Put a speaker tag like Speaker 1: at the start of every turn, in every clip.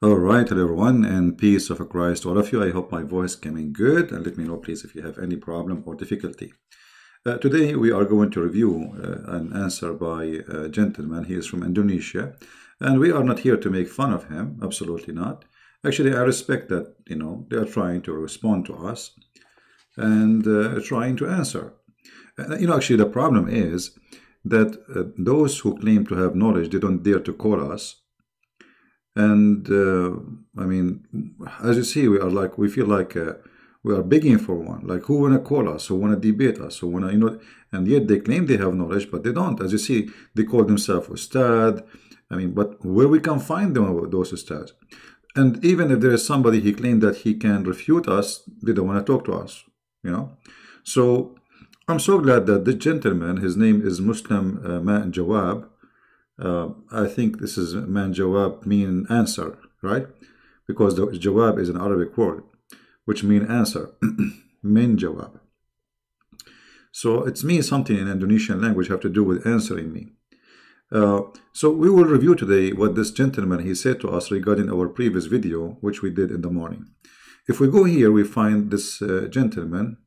Speaker 1: All right, hello everyone, and peace of Christ to all of you. I hope my voice coming good, and let me know please if you have any problem or difficulty. Today we are going to review an answer by a gentleman. He is from Indonesia, and we are not here to make fun of him, absolutely not. Actually, I respect that, they are trying to respond to us and trying to answer. Actually the problem is that those who claim to have knowledge, they don't dare to call us. And I mean, as you see, we feel like we are begging for one. Like, who wanna call us? Who wanna debate us? Who wanna, and yet they claim they have knowledge, but they don't. As you see, they call themselves Ustad. I mean, but where we can find them, those Ustads? And even if there is somebody he claimed that he can refute us, they don't want to talk to us. So I'm so glad that the gentleman, his name is Muslim Menjawab. I think this is Menjawab mean answer, right? Because the Jawab is an Arabic word, which mean answer. Menjawab. So it means something in Indonesian language have to do with answering me. So we will review today what this gentleman he said to us regarding our previous video, which we did in the morning. If we go here, we find this gentleman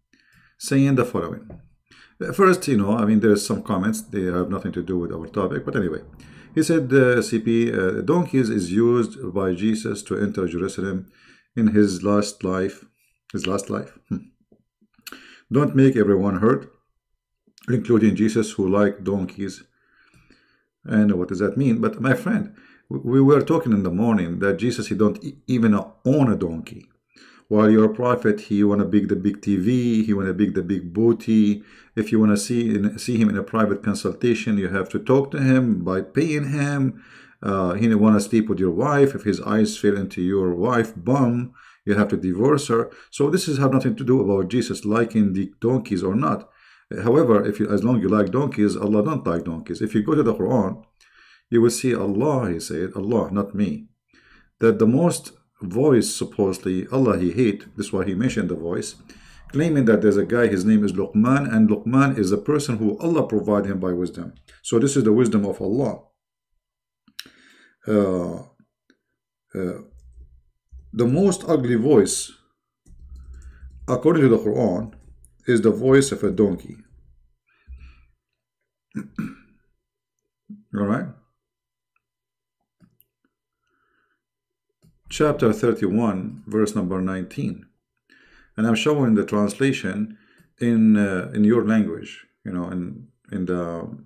Speaker 1: saying the following. First, I mean, there's some comments. They have nothing to do with our topic. But anyway, he said, CP, donkeys is used by Jesus to enter Jerusalem in his last life. His last life. Don't make everyone hurt, including Jesus, who like donkeys. And what does that mean? But my friend, we were talking in the morning that Jesus, he don't even own a donkey. While you're a prophet, he want to big the big TV, he want to big the big booty. If you want to see him in a private consultation, you have to talk to him by paying him. He want to sleep with your wife. If his eyes fell into your wife bum, you have to divorce her. So this has nothing to do about Jesus liking the donkeys or not. However, as long as you like donkeys, Allah don't like donkeys. If you go to the Quran, you will see Allah, he said, Allah, not me, that the most voice, supposedly, Allah he hate, this is why he mentioned the voice, claiming that there's a guy, his name is Luqman, and Luqman is a person who Allah provide him by wisdom. So this is the wisdom of Allah. The most ugly voice, according to the Quran, is the voice of a donkey. All right. Chapter 31, verse number 19, and I'm showing the translation in your language, in the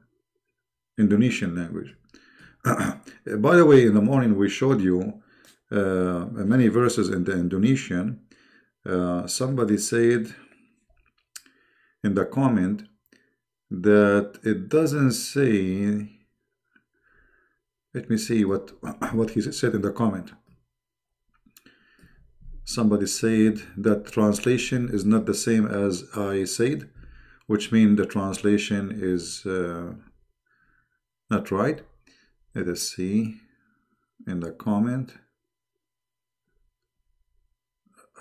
Speaker 1: Indonesian language. By the way, in the morning we showed you many verses in the Indonesian. Somebody said in the comment that it doesn't say. Let me see what he said in the comment. Somebody said that translation is not the same as I said, which means the translation is not right. Let us see in the comment.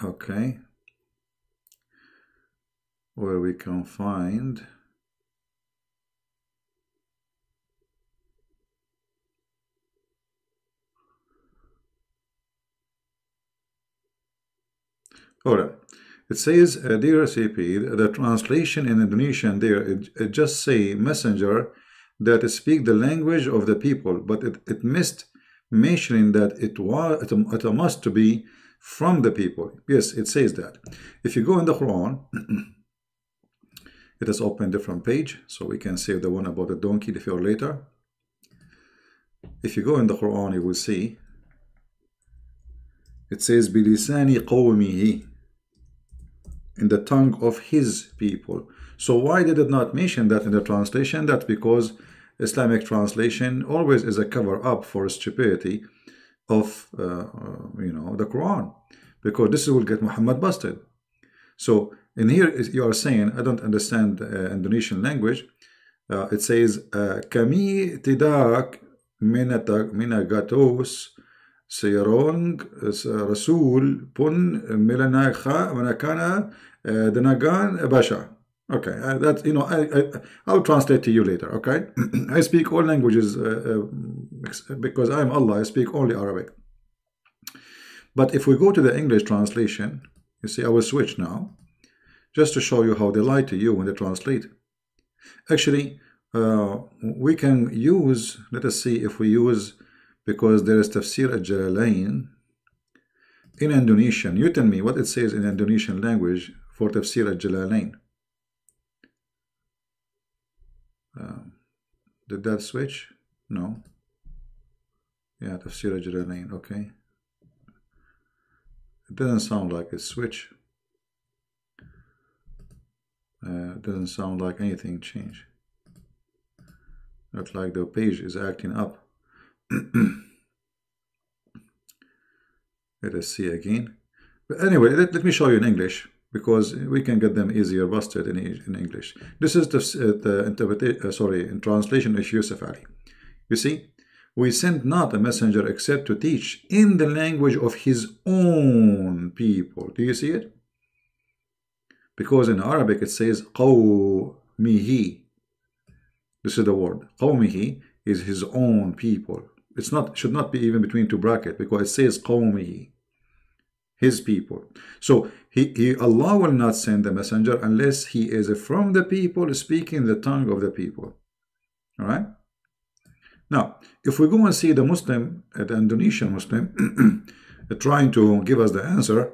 Speaker 1: Okay. Where we can find. Alright, it says, dear CP, the translation in Indonesian there, it just say messenger that speak the language of the people, but it missed mentioning that it must to be from the people. Yes, it says that. If you go in the Quran, let us open a different page so we can save the one about the donkey for later. If you go in the Quran, you will see it says bilisani qawmihi, in the tongue of his people. So why did it not mention that in the translation? That's because Islamic translation always is a cover up for stupidity of the Quran, because this will get Muhammad busted. So in here you are saying, I don't understand Indonesian language. It says kami tidak minagatos Seorang Rasul pun menakana dengan Bahasa. Okay, that I'll translate to you later. Okay, I speak all languages because I am Allah. I speak only Arabic. But if we go to the English translation, you see, I will switch now, just to show you how they lie to you when they translate. Actually, we can use, let us see if we use, because there is Tafsir al-Jalalain in Indonesian. You tell me what it says in Indonesian language for Tafsir al-Jalalain. Did that switch? No. Yeah, Tafsir al-Jalalain, okay. It doesn't sound like it switched. It doesn't sound like anything changed. Looks like the page is acting up. Let us see again. But anyway, let me show you in English, because we can get them easier busted in English. This is the interpretation, in translation of Yusuf Ali. You see, we sent not a messenger except to teach in the language of his own people. Do you see it? Because in Arabic it says qawmihi. This is the word. Qawmihi is his own people. It's not, should not be even between two brackets, because it says qawmihi, his people. So Allah will not send the messenger unless he is from the people, speaking the tongue of the people. All right. Now, if we go and see the Muslim, the Indonesian Muslim, trying to give us the answer,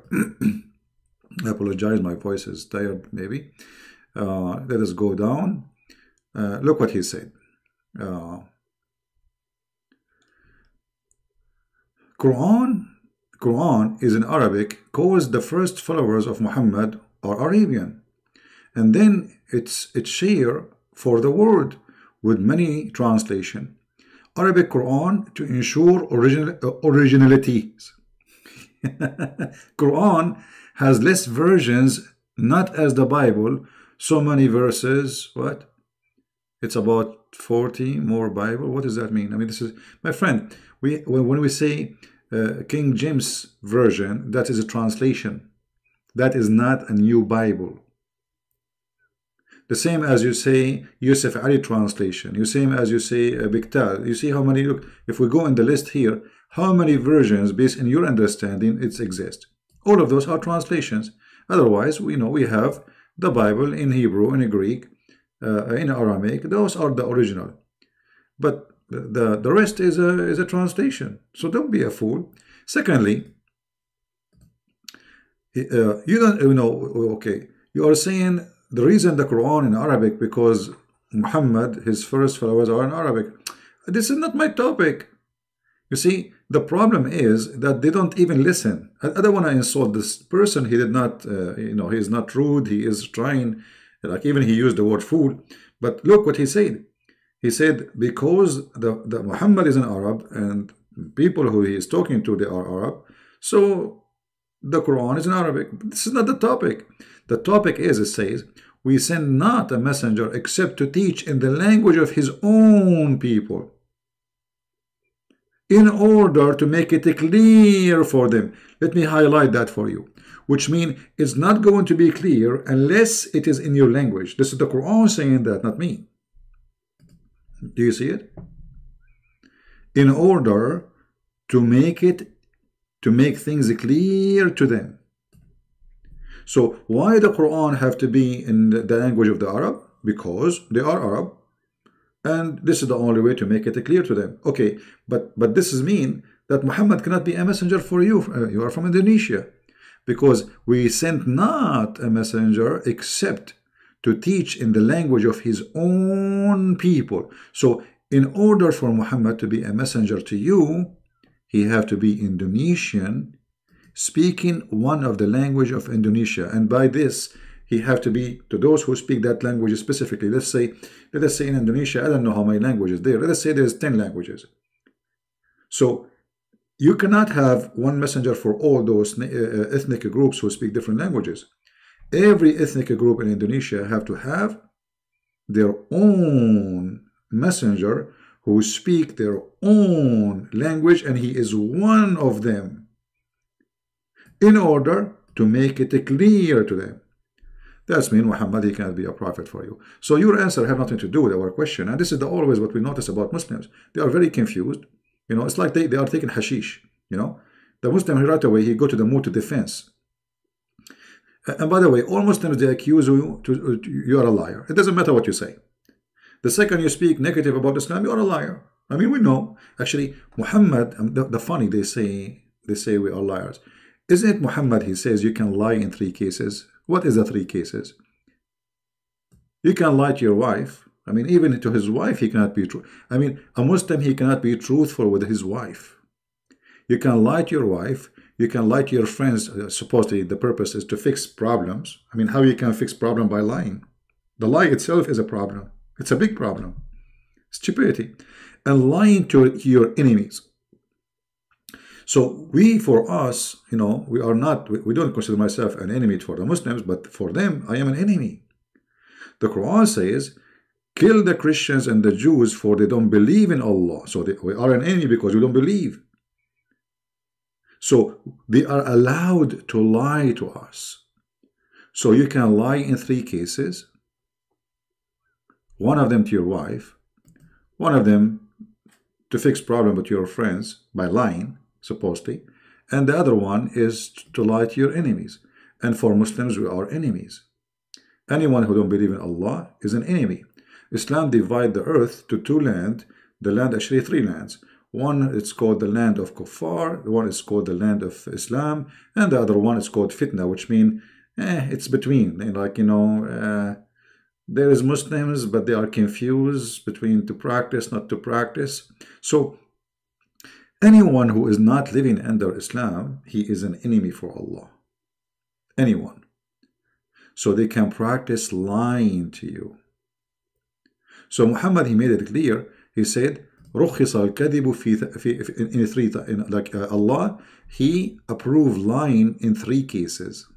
Speaker 1: I apologize, my voice is tired maybe. Let us go down. Look what he said. Quran is in Arabic, cause the first followers of Muhammad are Arabian, and then it's share for the world with many translation. Arabic Quran to ensure originality. Quran has less versions, not as the Bible, so many verses. What? It's about 40 more Bible. What does that mean? I mean, this is, my friend, when we say King James Version, that is a translation. That is not a new Bible. The same as you say Yusuf Ali translation. The same as you say Biktal. You see how many, look, if we go in the list here, how many versions based on your understanding it exist. All of those are translations. Otherwise, we know we have the Bible in Hebrew, in Greek, in Aramaic. Those are the original. But the rest is a translation. So don't be a fool. Secondly, you don't, you know, okay, you are saying the reason the Quran in Arabic because Muhammad, his first followers are in Arabic. This is not my topic. You see, the problem is that they don't even listen. I don't want to insult this person. He did not, you know, he is not rude. He is trying, like even he used the word fool. But look what he said. He said, because the Muhammad is an Arab and people who he is talking to, they are Arab. So the Quran is in Arabic. This is not the topic. The topic is, it says, we send not a messenger except to teach in the language of his own people, in order to make it clear for them. Let me highlight that for you, which means it's not going to be clear unless it is in your language. This is the Quran saying that, not me. Do you see it? In order to make things clear to them. So why the Quran have to be in the language of the Arab? Because they are Arab, and this is the only way to make it clear to them. Okay, but this is mean that Muhammad cannot be a messenger for you. You are from Indonesia, because we sent not a messenger except to teach in the language of his own people. So in order for Muhammad to be a messenger to you, he have to be Indonesian, speaking one of the language of Indonesia. And by this, he have to be to those who speak that language specifically. Let us say in Indonesia, I don't know how many languages there. Let us say there's 10 languages. So you cannot have one messenger for all those ethnic groups who speak different languages. Every ethnic group in Indonesia have to have their own messenger who speak their own language, and he is one of them, in order to make it clear to them. That's mean Muhammad, he cannot be a prophet for you. So your answer have nothing to do with our question. And this is always what we notice about Muslims. They are very confused. You know, it's like they are taking hashish. You know, The Muslim, right away, he go to the mode to defense. And by the way, all Muslims, they accuse you you are a liar. It doesn't matter what you say. The second you speak negative about Islam, you are a liar. I mean, we know. Actually, Muhammad, the funny, they say we are liars. Isn't it Muhammad, he says you can lie in 3 cases? What is the 3 cases? You can lie to your wife. I mean, even to his wife, he cannot be true. I mean, a Muslim, he cannot be truthful with his wife. You can lie to your wife. You can lie to your friends. Supposedly, the purpose is to fix problems. I mean, how you can fix problem by lying? The lie itself is a problem. It's a big problem. Stupidity. And lying to your enemies. So for us, you know, we are not, we don't consider myself an enemy for the Muslims, but for them, I am an enemy. The Quran says, kill the Christians and the Jews for they don't believe in Allah. So we are an enemy because we don't believe. So they are allowed to lie to us. So you can lie in 3 cases. One of them to your wife. One of them to fix problem with your friends by lying, supposedly. And the other one is to lie to your enemies. And for Muslims, we are enemies. Anyone who don't believe in Allah is an enemy. Islam divides the earth to 2 lands. The land, actually 3 lands. One is called the land of Kuffar, one is called the land of Islam, and the other one is called Fitna, which means it's between. Like, you know, there is Muslims, but they are confused between to practice, not to practice. So anyone who is not living under Islam, he is an enemy for Allah. Anyone. So they can practice lying to you. So Muhammad, he made it clear. He said, رخص الكذب in 3, like Allah, he approved lying in 3 cases.